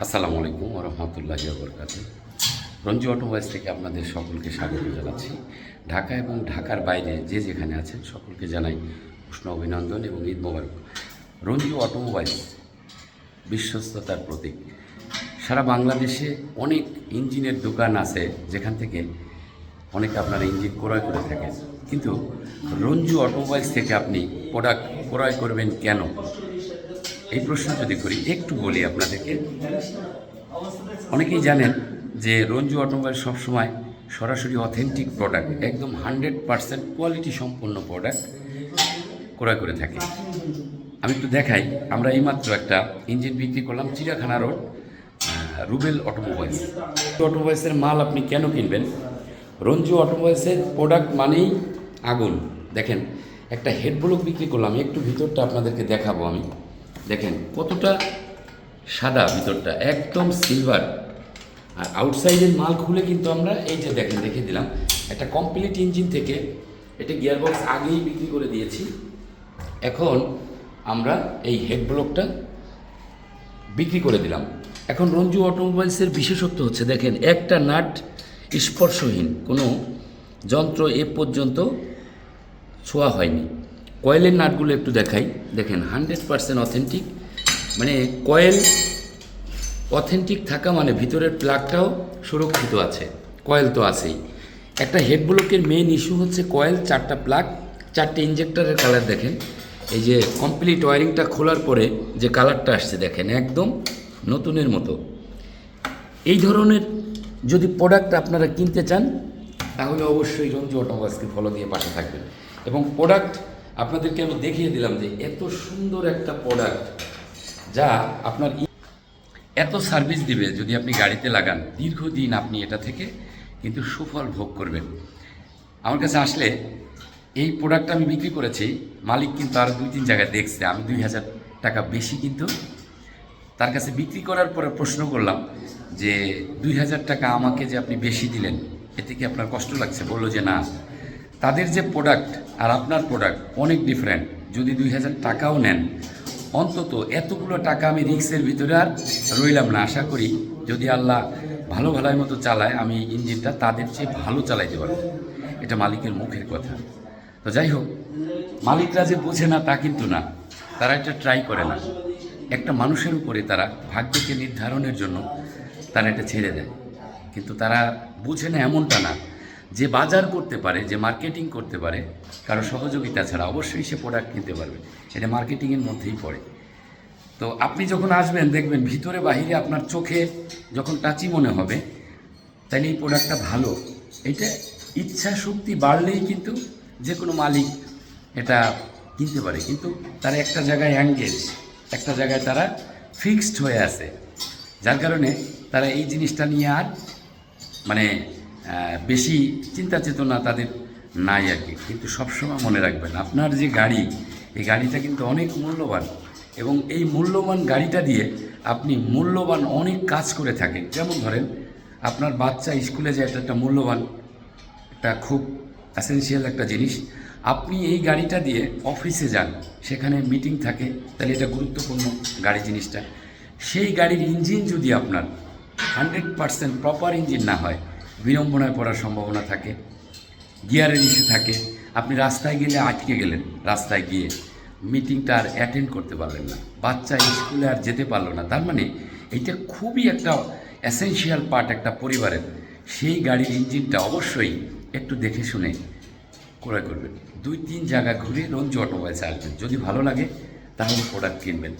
আসসালামু আলাইকুম ওয়া রাহমাতুল্লাহি ওয়া বারাকাতুহু। রঞ্জু অটোমোবাইলস থেকে আপনাদের সকলকে স্বাগত জানাচ্ছি। ঢাকা এবং ঢাকার বাইরে যে যেখানে আছেন সকলকে জানাই উষ্ণ অভিনন্দন এবং ঈদ মোবারক। রঞ্জু অটোমোবাইলস বিশ্বস্ততার প্রতীক। সারা বাংলাদেশে অনেক ইঞ্জিনের দোকান আছে যেখান থেকে অনেকে আপনারা ইঞ্জিন ক্রয় করে থাকেন, কিন্তু রঞ্জু অটোমোবাইলস থেকে আপনি প্রোডাক্ট ক্রয় করবেন কেন? এই প্রশ্ন যদি করি, একটু বলি আপনাদেরকে। অনেকেই জানেন যে রঞ্জু অটোমোবাইল সবসময় সরাসরি অথেন্টিক প্রোডাক্ট, একদম 100% কোয়ালিটি সম্পন্ন প্রোডাক্ট ক্রয় করে থাকে। আমি একটু দেখাই। আমরা এইমাত্র একটা ইঞ্জিন বিক্রি করলাম চিড়িয়াখানা রোড, রুবেল অটোমোবাইলস। অটোমোবাইলসের মাল আপনি কেন কিনবেন? রঞ্জু অটোমোবাইলসের প্রোডাক্ট মানেই আগুন। দেখেন, একটা হেড ব্লক বিক্রি করলাম, একটু ভিতরটা আপনাদেরকে দেখাবো আমি। দেখেন কতটা সাদা, ভিতরটা একদম সিলভার। আর আউটসাইডের মাল খুলে কিন্তু আমরা এই যে দেখেন দেখে দিলাম একটা কমপ্লিট ইঞ্জিন থেকে। এটা গিয়ারবক্স আগেই বিক্রি করে দিয়েছি। এখন আমরা এই হেড ব্লকটা বিক্রি করে দিলাম। এখন রঞ্জু অটোমোবাইলসের বিশেষত্ব হচ্ছে, দেখেন একটা নাট স্পর্শহীন, কোনো যন্ত্র এ পর্যন্ত ছোঁয়া হয়নি। কয়েলের নাটগুলো একটু দেখাই। দেখেন 100% অথেন্টিক, মানে কয়েল অথেন্টিক থাকা মানে ভিতরের প্লাগটাও সুরক্ষিত আছে। কয়েল তো আছেই। একটা হেড ব্লকের মেইন ইস্যু হচ্ছে কয়েল, 4টা প্লাগ, 4টে ইঞ্জেক্টরের কালার দেখেন। এই যে কমপ্লিট ওয়ারিংটা খোলার পরে যে কালারটা আসছে দেখেন একদম নতুনের মতো। এই ধরনের যদি প্রোডাক্ট আপনারা কিনতে চান তাহলে অবশ্যই রঞ্জু অটোমোবাইলসকে ফলো দিয়ে পাশে থাকবেন। এবং প্রোডাক্ট আপনাদেরকে আমি দেখিয়ে দিলাম যে এত সুন্দর একটা প্রোডাক্ট যা আপনার এত সার্ভিস দিবে। যদি আপনি গাড়িতে লাগান দীর্ঘদিন আপনি এটা থেকে কিন্তু সুফল ভোগ করবেন। আমার কাছে আসলে এই প্রোডাক্টটা আমি বিক্রি করেছি, মালিক কিন্তু আরও 2-3 জায়গায় দেখছে। আমি 2000 টাকা বেশি কিন্তু তার কাছে বিক্রি করার পরে প্রশ্ন করলাম যে 2000 টাকা আমাকে যে আপনি বেশি দিলেন, এতে কি আপনার কষ্ট লাগছে? বললো যে না, তাদের যে প্রোডাক্ট আর আপনার প্রোডাক্ট অনেক ডিফারেন্ট। যদি 2000 টাকাও নেন, অন্তত এতগুলো টাকা আমি রিক্সের ভিতরে আর রইলাম না। আশা করি যদি আল্লাহ ভালো ভালোর মতো চালায়, আমি ইঞ্জিনটা তাদের চেয়ে ভালো চালাইতে পারবো। এটা মালিকের মুখের কথা। তো যাই হোক, মালিকরা যে বোঝে না তা কিন্তু না, তারা এটা ট্রাই করে না। একটা মানুষের উপরে তারা ভাগ্যকে নির্ধারণের জন্য তারা এটা ছেড়ে দেয়, কিন্তু তারা বুঝে না এমনটা না। যে বাজার করতে পারে, যে মার্কেটিং করতে পারে, কারো সহযোগিতা ছাড়া অবশ্যই সে প্রোডাক্ট কিনতে পারবে। এটা মার্কেটিংয়ের মধ্যেই পড়ে। তো আপনি যখন আসবেন দেখবেন ভিতরে বাহিরে আপনার চোখে যখন টাচি মনে হবে, তাহলে এই প্রোডাক্টটা ভালো। এটা ইচ্ছা শক্তি বাড়লেই কিন্তু যে কোনো মালিক এটা কিনতে পারে, কিন্তু তারা একটা জায়গায় অ্যাঙ্গেজ, একটা জায়গায় তারা ফিক্সড হয়ে আছে, যার কারণে তারা এই জিনিসটা নিয়ে আর মানে বেশি চিন্তা চেতনা তাদের নাই আর কি। কিন্তু সবসময় মনে রাখবেন আপনার যে গাড়ি, এই গাড়িটা কিন্তু অনেক মূল্যবান, এবং এই মূল্যবান গাড়িটা দিয়ে আপনি মূল্যবান অনেক কাজ করে থাকেন। যেমন ধরেন আপনার বাচ্চা স্কুলে যায়, এটা একটা মূল্যবান, একটা খুব এসেনশিয়াল একটা জিনিস। আপনি এই গাড়িটা দিয়ে অফিসে যান, সেখানে মিটিং থাকে, তাহলে এটা গুরুত্বপূর্ণ গাড়ি জিনিসটা। সেই গাড়ির ইঞ্জিন যদি আপনার 100% প্রপার ইঞ্জিন না হয়, বিড়ম্বনায় পড়ার সম্ভাবনা থাকে, গিয়ারের ইস্যু থাকে। আপনি রাস্তায় গেলে আটকে গেলেন, রাস্তায় গিয়ে মিটিংটা আর অ্যাটেন্ড করতে পারলেন না, বাচ্চা স্কুলে আর যেতে পারলো না। তার মানে এইটা খুবই একটা এসেনশিয়াল পার্ট একটা পরিবারের। সেই গাড়ির ইঞ্জিনটা অবশ্যই একটু দেখে শুনে ক্রয় করবেন। 2-3 জায়গা ঘুরে রঞ্জু অটোমোবাইলসে আসবেন। যদি ভালো লাগে তাহলে প্রোডাক্ট কিনবেন।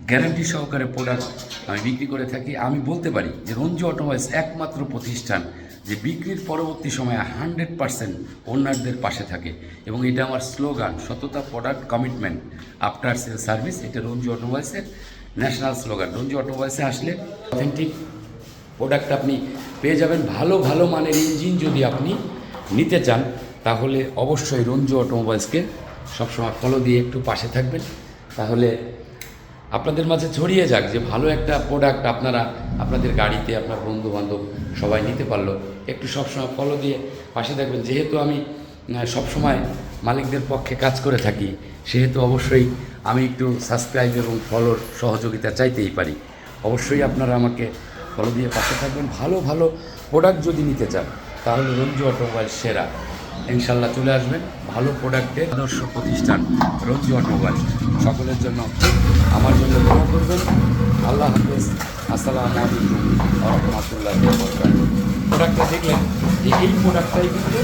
গ্যারান্টি সহকারে প্রোডাক্ট আমি বিক্রি করে থাকি। আমি বলতে পারি যে রঞ্জু অটোমোবাইলস একমাত্র প্রতিষ্ঠান যে বিক্রির পরবর্তী সময়ে 100% ওনারদের পাশে থাকে, এবং এটা আমার স্লোগান, সততা, product, commitment, after sale service. এটা রঞ্জু অটোমোবাইলসের ন্যাশনাল স্লোগান। রঞ্জু অটোমোবাইলসে আসলে অথেন্টিক প্রোডাক্ট আপনি পেয়ে যাবেন। ভালো ভালো মানের ইঞ্জিন যদি আপনি নিতে চান তাহলে অবশ্যই রঞ্জু অটোমোবাইলসকে সবসময় ফলো দিয়ে একটু পাশে থাকবেন। তাহলে আপনাদের মাঝে ছড়িয়ে যাক যে ভালো একটা প্রোডাক্ট আপনারা আপনাদের গাড়িতে আপনার বন্ধুবান্ধব সবাই নিতে পারলো। একটু সবসময় ফলো দিয়ে পাশে থাকবেন। যেহেতু আমি সবসময় মালিকদের পক্ষে কাজ করে থাকি, সেহেতু অবশ্যই আমি একটু সাবস্ক্রাইব এবং ফলোর সহযোগিতা চাইতেই পারি। অবশ্যই আপনারা আমাকে ফলো দিয়ে পাশে থাকবেন। ভালো ভালো প্রোডাক্ট যদি নিতে চান তাহলে রঞ্জু অটোমোবাইল সেরা। ইনশাল্লাহ চলে আসবেন। ভালো প্রোডাক্টের আদর্শ প্রতিষ্ঠান রঞ্জু অটোমোবাইল। সকলের জন্য আমার জন্য দোয়া করবেন। আল্লাহ হাফেজ। আসসালামু আলাইকুম ওয়া রাহমাতুল্লাহি ওয়া বারাকাতুহু। প্রোডাক্টটা দেখলেন যে এই প্রোডাক্টটাই কিন্তু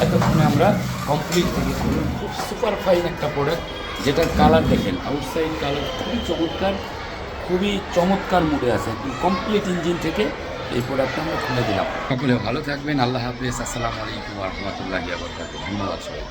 এতক্ষণে আমরা কমপ্লিট থেকে খুব সুপার ফাইন একটা প্রোডাক্ট, যেটার কালার দেখেন, আউটসাইড কালার খুবই চমৎকার, খুবই চমৎকার মুডে আছে। কমপ্লিট ইঞ্জিন থেকে এই প্রোডাক্টটা আমরা খুলে দিলাম। সকলে ভালো থাকবেন। আল্লাহ হাফেজ। আসসালামু আলাইকুম ওয়া রাহমাতুল্লাহি ওয়া বারাকাতুহু। ধন্যবাদ সবাই।